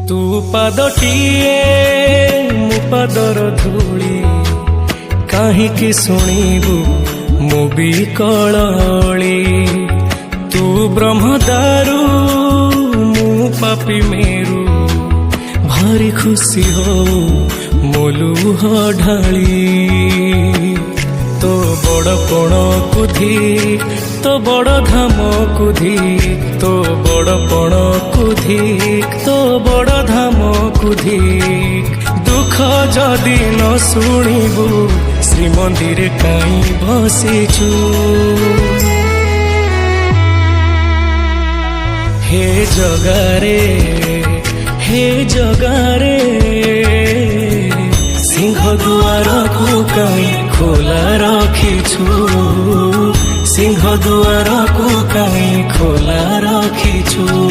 तू पादटिए मो पादर धूली काहींकि शुणिबु मु भी कलली तू ब्रह्मदारू मु पापी मेरू भारी खुशी हो मोलुह ढाली तो बड़ पण कुधी तो बड़ धाम कुधी तो बड़ पण कुधी तो बड़ धाम कुधी दुख जदि न शुणिबु श्रीमंदिर काई बसिछु हे जगारे सिंह दुआर को काई खोला रखिछु सिंह दुआर को काई खोला रखिछु।